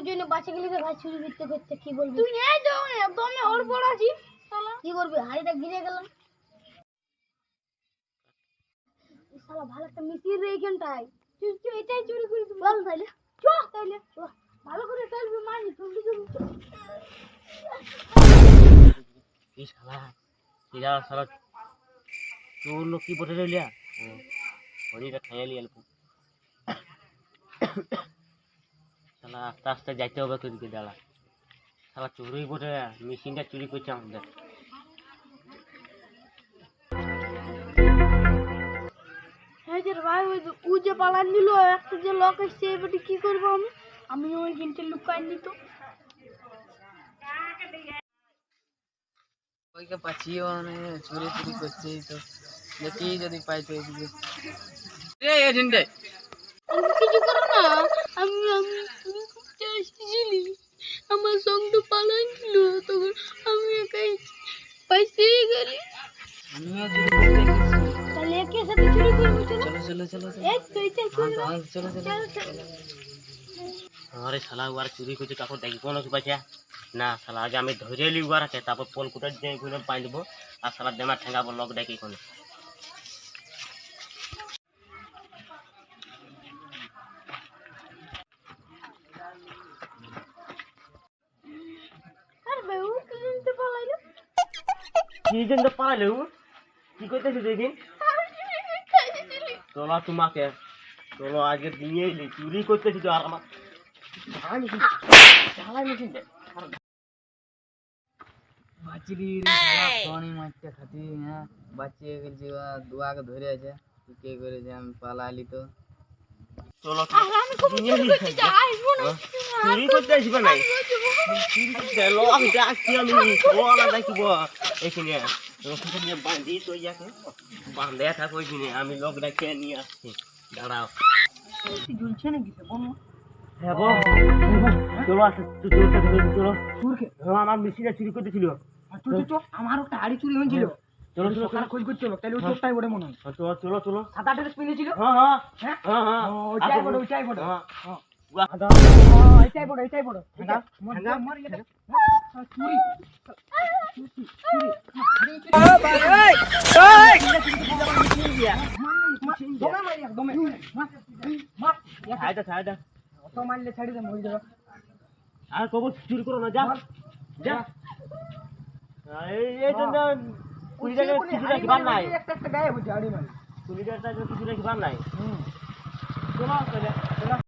জন্য বাঁচে গেলি ভাই চুরি করতে করতে কি বলবি তুই এই তো একদম ওর বড় আছিস কি করবি হাড়িটা গিরে গেলাম শালা ভালো একটা মিশিয়ে রে এইখানটায় তুই এটাই চুরি করে বল তাইলে চ তাইলে চ ভালো করে চলবি মানি তুমি এই শালা এরা শালা তোর লোক কি বটে রইলিয়া হরিটা খাইয়ালি অল্প শালা আস্তে আস্তে যাইতে হবে তোর দিকে দাঁড়া শালা চুরি বটে মেশিনটা চুরি করছে আমাদের হ্যাঁ যে ভাই ওই ও যে পালান দিল একটা যে লোক এসছে এবারে কি করবো আমি ওই গিনতে লুকাই নিত ওইকে পাচ্ছিও মানে চুরি চুরি করছেই তো দেখি যদি পাই তো এদিকে রে এজেন্টে আমি কিছু করো না আমি আমি তুমি করতে আসছিলি আমার সঙ্গে পালান দিল তখন আমি একাই পাইতেই গেলি আমিও চুরি করতে গেছি তাহলে একে সাথে চুরি করবো চলো চলো চলো চলো এই তো এটা চলো চলো চলো আরে শালা উয়ার চুরি করছে কাকু দেখি কোনো কি পাইছে না শালা আগে আমি ধরে লি উয়ার আছে তারপর পোল কুটার দিয়ে গুলো পাই দেবো আর শালা দেমা ঠেঙ্গাবো লোক দেখি কোনো আর বেউ কি জানতে পারলাম কি জন্য পালালো কি করতেছিস দেখি চলো তোমাকে চলো আজকে দিয়ে এলি চুরি করতেছি তো আর আমার বাঁচলি ফোনই মারতে খাতি হ্যাঁ বাঁচিয়ে গেছি দুয়াকে ধরে আছে কে করেছে আমি পালালি তো চলো আর আমি খুব খুশি যাইবো না চুরি করতে আসবে নাই চুরি করতে এলো আমি ডাকছি আমি বলা ডাকিব এখানে রসুন নিয়ে বাঁধি তো ইয়াকে বাঁধে থাক ওইখানে আমি লোক ডাকে নিয়ে আসছি দাঁড়াও ঝুলছে নাকি বল হ্যাঁ বল চলো আসো চলো হ্যাঁ আমার মেশিনটা চুরি করতেছিল আমার একটা হাড়ি চুরি হয়েছিল চলো চলো সকালে খোঁজ করছিল তাহলে ওই চোরটাই বটে মনে হয় চলো চলো চলো 7-8 ড্রেস পিনেছিল হ্যাঁ হ্যাঁ হ্যাঁ হ্যাঁ হ্যাঁ ওইটাই বড় ওইটাই বড় হ্যাঁ এইটাই বড় এইটাই বড় মার এটা চুরি মারলে ছাড়ি দে মরে যাবে আর কবর চুরি করো না যা যা এই জন্য কুড়ি টাকা কিছু রাখবার নাই একটা একটা গায়ে হচ্ছে হাড়ি মারি 20 টাকা কিছু রাখবার নাই চলো